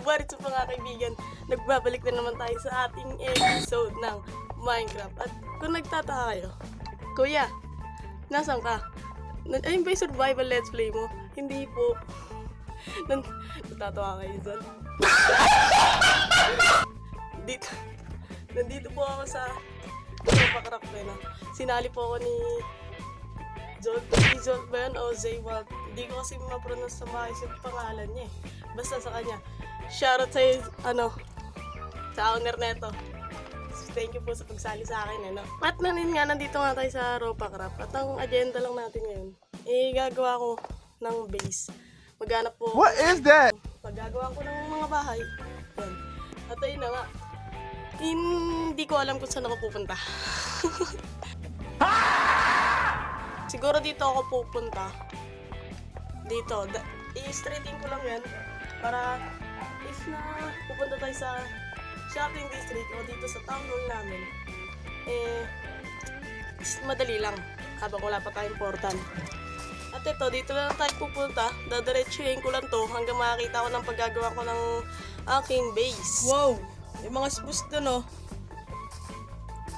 Barit sa mga kaibigan, nagbabalik na naman tayo sa ating episode ng Minecraft. At kung nagtataka kayo, Kuya, nasan ka? Ayun ba yung survival let's play mo? Hindi po. Natatawa kayo dyan. Nandito po ako sa Minecraft no? Sinali po ako ni Jolt ba yun? O Zaywald. Hindi ko kasi ma-pronounce sa maayos yung pangalan niya eh. Basta sa kanya. Shoutout sa'yo, sa owner neto. Thank you po sa pagsali sa akin, no? At nandito nga tayo sa Ropacraft. At ang agenda lang natin ngayon, gagawa ko ng base. Maghanap po. What is that? Magagawa ko ng mga bahay. Yan. At ayun na nga. Hindi ko alam kung saan ako pupunta. Siguro dito ako pupunta. Dito. I-straighting ko lang yan. Para if na pupunta tayo sa shopping district o dito sa town hall namin, madali lang. Habang wala pa tayong portal. At ito, dito lang tayo pupunta. Dadiretsuhin ko lang to hanggang makakita ko ng paggagawa ko ng aking base. Wow! May mga spruce dun, oh.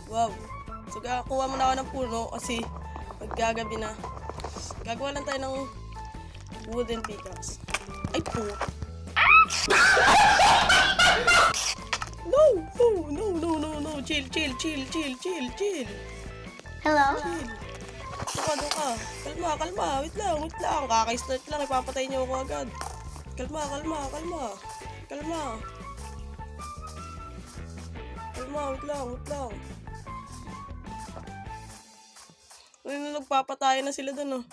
Wow. So, kuha muna ako ng puno kasi maggagabi na. Gagawa lang tayo ng wooden pickaxe. Ay po. No. Chill. Hello? Chill. Doon ka. Kalma. Wait lang. Kaka-start lang. Ipapatay niyo ako agad. Kalma. Wait lang. Nagpapatayan na sila dun, oh.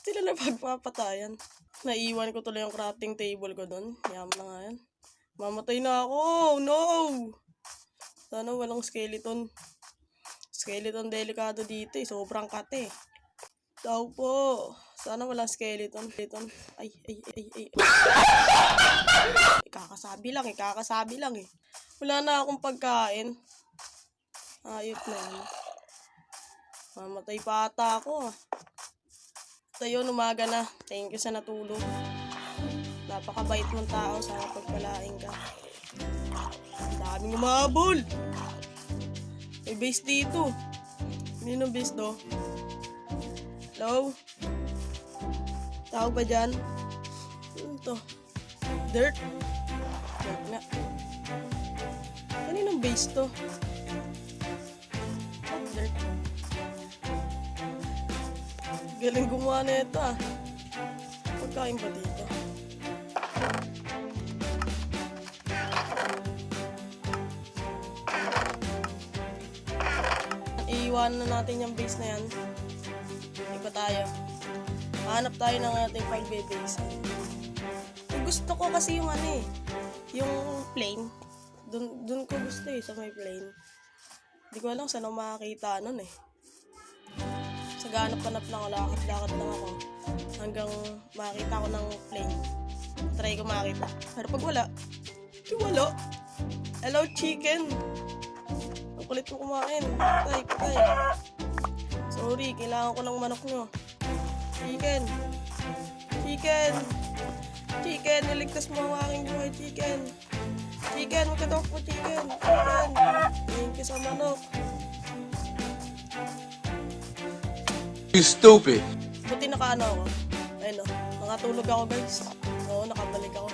Sila na pagpapatayan. Naiiwan ko tuloy yung crafting table ko dun. Yam na nga yan. Mamatay na ako. No! Sana walang skeleton. Skeleton delikado dito eh. Sobrang kate. Tao po. Sana walang skeleton. Ay. Kakasabi lang eh. Wala na akong pagkain. Ayot na yun. Mamatay pa ata ako ah. At ayun, umaga na. Thank you sa natulog. Napakabait mong tao. Sana pagpalain ka. Ang daming umabol. May base dito. Hindi ng base do. Hello? Tao ba dyan? Ano to? Dirt? Dirt nga. Kaninong base to? Dirt. Galing gumawa na ito ah. Pagkain ba dito? Iiwanan na natin yung base na yan. Ikot tayo. Hanap tayo ng ating pag-base. Gusto ko kasi yung yung plain. Dun ko gusto eh, sa may plain. Hindi ko alam saan ako makakita nun eh. Sa ganap-ganap lang, lakad-lakad lang ako. Hanggang makakita ko ng plain. Try ko makita. Pero pag wala, Hello chicken! Ang kulit mo kumain. Patay. Sorry, kailangan ko ng manok nyo. Chicken, niligtas mo ang aking buhay, chicken. Magkatok po, chicken. Thank you sa manok. You stupid. Buti nakaano ako. Ayun o, nakatulog ako guys. Oo, nakabalik ako.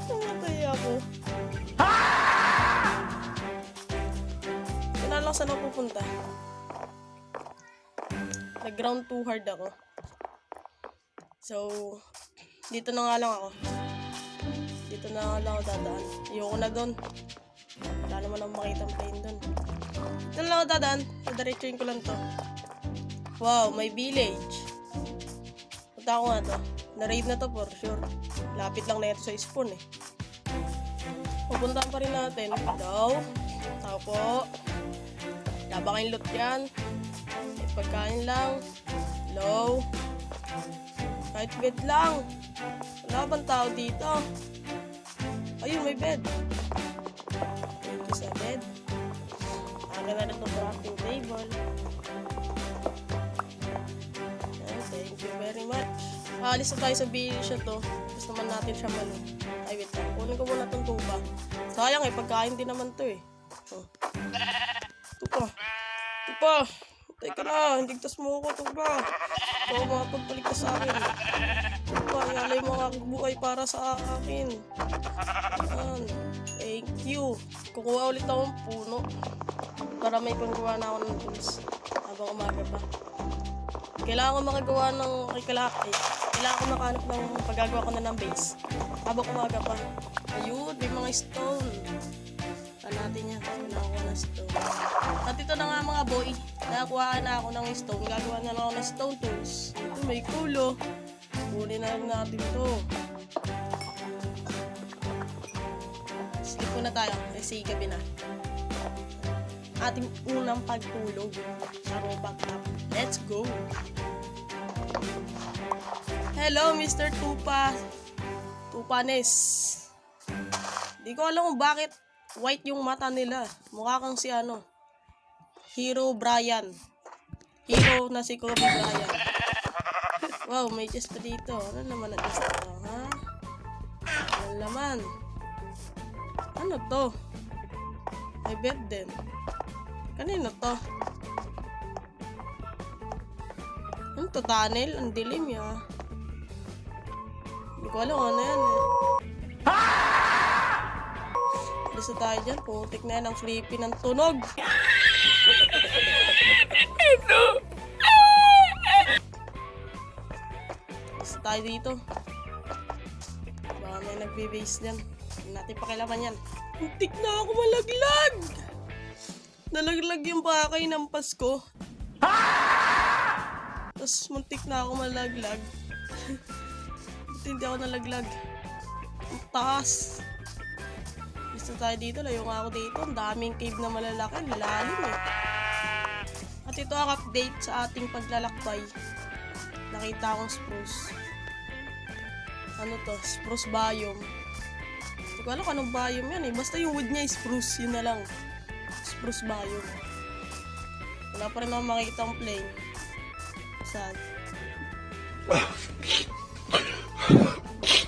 Namatay ako. Kailan lang saan ako pupunta? Nag-ground too hard ako. So, dito na nga lang ako. Dito na nga lang ako dadaan. Ayoko na doon. Wala naman akong makita ang plane doon. Dito na lang ako dadaan. Padiretsuhin ko lang to. Wow, may village. Punta ko nga to. Na-raid na to for sure. Lapit lang na ito sa spawn eh. Pupuntahan pa rin natin. Daw. Tao po. Laba kayong loot yan. May pagkain lang. Low. Kahit bed lang. Wala bang tao dito? Ayun, may bed. Dito sa bed. Aga na rin itong crafting table. Aalis na tayo sa vision to. Gusto naman natin siya malo. Ay, wait lang. Kunin ko muna itong tupa. Sayang pagkain din naman to Oh. Tupa. Tupa. Teka na, hindigtas mo ako, tupa. Ikaw makapagpaligtas sa akin. Tupa, ialay mo ang aking buhay para sa akin. Yan. Thank you. Kukuha ulit akong puno. Para may panggawa na ako ng tools. Habang umaga pa. Kailangan ko makagawa ng... kailangan ko makahanap ng paggagawa ko na ng base. Habang umaga pa. Ayun, may mga stone. Saan natin yan? Kailangan ko ng stone. At ito na nga mga boy. Nakakuha na ako ng stone. Gagawa na lang ako ng stone tools. Ito may kulo. Kunin na lang natin ito. Skip muna tayo. Kasi gabi na. Ating unang pagtulog. Charo back up. Let's go! Hello, Mr. Tupa. Tupanes. Di ko alam kung bakit white yung mata nila. Mukha kang si Hero Brian. Hero na si Kobe Brian. Wow, may chest pa dito. Ano naman ang chest pa? Ha? Ano naman? Ano to? May bed din. Kanino to? Ano to, tunnel? Ang dilim ya. Hindi ko alam ano yan Alis na tayo dyan. Putik na yan ang flippy ng tunog. Alis na tayo dito. Baka may nagbe-base dyan. Hindi natin pakilaman yan. Putik na ako malaglag! Nalaglag yung bakay ng Pasko. Tapos muntik na ako malaglag. Buti hindi ako nalaglag. Ang taas. Gusto tayo dito. Layo nga ako dito. Ang daming cave na malalaki. Lalalim At ito ang update sa ating paglalakbay. Nakita akong spruce. Ano to? Spruce biome. Hindi ko alam anong biome yan Basta yung wood niya is spruce. Yun na lang. Spruce biome. Wala pa rin ako makikita ang plane. Sad.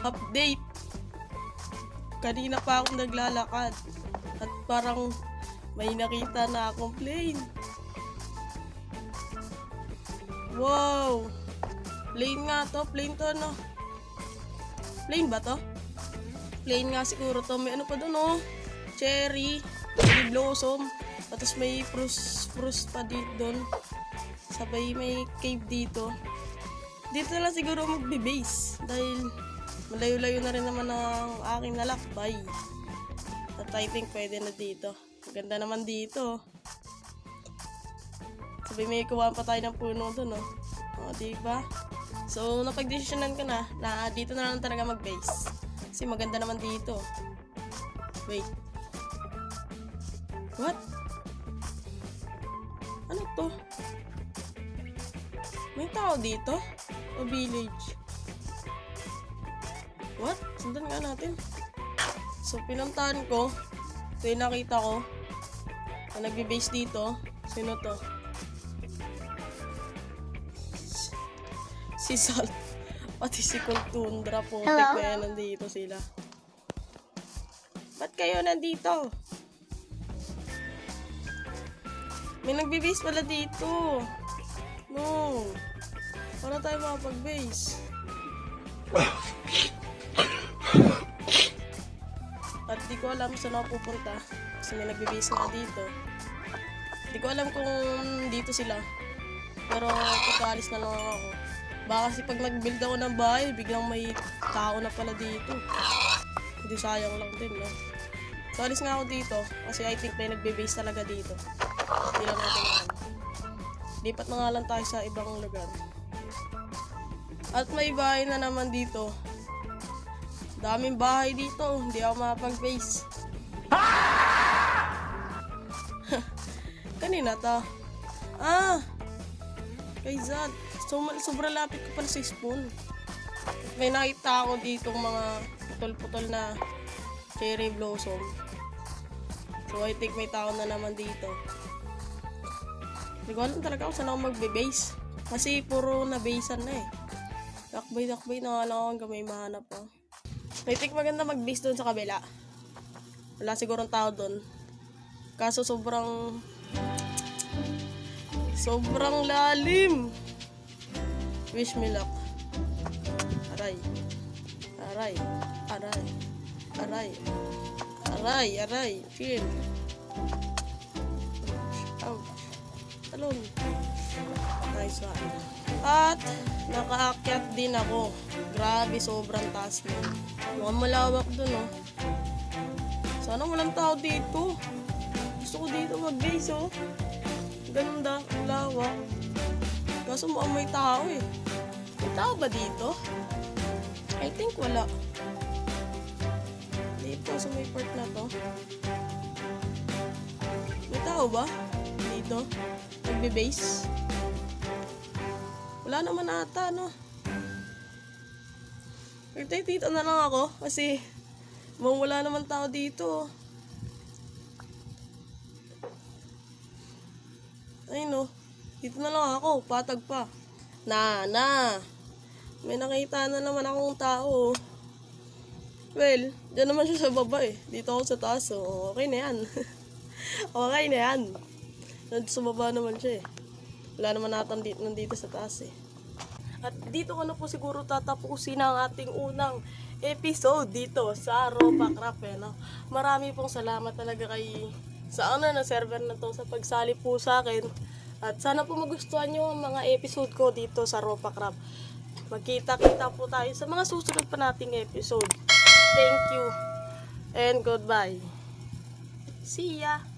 Update. Kanina pa ako naglalakad. At parang may nakita na akong plane. Wow. Plane nga to. Plane to Plane ba to? Plane nga siguro to. May ano pa doon Cherry. Cherry blossom. Tapos may spruce pa dito doon. Sabay may cave dito. Dito na lang siguro magbe-base. Dahil malayo-layo na rin naman ang aking nalakbay. At I think pwede na dito. Maganda naman dito. Sabay may kuhaan pa tayo ng puno doon diba? So napag-desisyonan ko na dito na lang talaga mag-base. Kasi maganda naman dito. Wait. What? Ano to? May tao dito? O village? What? Sundan nga natin. So, pinuntahan ko. Ito yung nakita ko. Na nagbe-base dito. Sino to? Si Salt. Pati si Kultundra po. Kaya nandito sila. Ba't kayo nandito? May nagbe-base pala dito. No. Para tayo makapag-base. At di ko alam saan ako pupunta. Kasi may nagbe-base nga dito. Di ko alam kung dito sila. Pero pagkaalis na lang ako. Baka kasi pag nag-build ako ng bahay, biglang may tao na pala dito. Hindi, sayang lang din, So, alis nga ako dito. Kasi I think may nagbe-base talaga dito. Hindi lang natin alam. Lipat na nga lang tayo sa ibang lugar. At may bahay na naman dito. Daming bahay dito. Hindi ako makapag-base. Kanina to. Kay Zad. Sobrang lapit ko pala sa spawn. May nakita ako dito mga putol-putol na cherry blossom. So I think may tao na naman dito. Hindi ko alam talaga kung saan ako magbe-base. Kasi puro na-basean na Takbay na nga lang ako hanggang may mahanap pa. I think maganda mag-base doon sa kabila. Wala sigurong tao doon. Kaso sobrang lalim. Wish me luck. Aray. Chill. Ouch. Talon. Nice one. At nakaakyat din ako. Grabe, sobrang taas mo. Mukhang malawak dun, oh. Sana walang tao dito. Gusto ko dito mag-base, oh. Ganda, ang lawak. Kaso mukhang may tao, eh. May tao ba dito? I think wala. Dito, sa may part na to. May tao ba? Dito? Nagbe-base? Wala naman ata, no? Dito na lang ako kasi wala naman tao dito. Ay no, dito na lang ako, patag pa. May nakita na naman akong tao. Well, dyan naman siya sa baba eh. Dito ako sa taas, so okay na yan. Okay na yan. Sa baba naman siya eh. Wala naman natin nandito sa taas eh. At dito ko na po siguro tatapusin ang ating unang episode dito sa Ropa Craft, eh, no? Marami pong salamat talaga sa na server na to sa pagsali po sa akin. At sana po magustuhan nyo ang mga episode ko dito sa Ropa Craft. Magkita-kita po tayo sa mga susunod pa nating episode. Thank you and goodbye. See ya!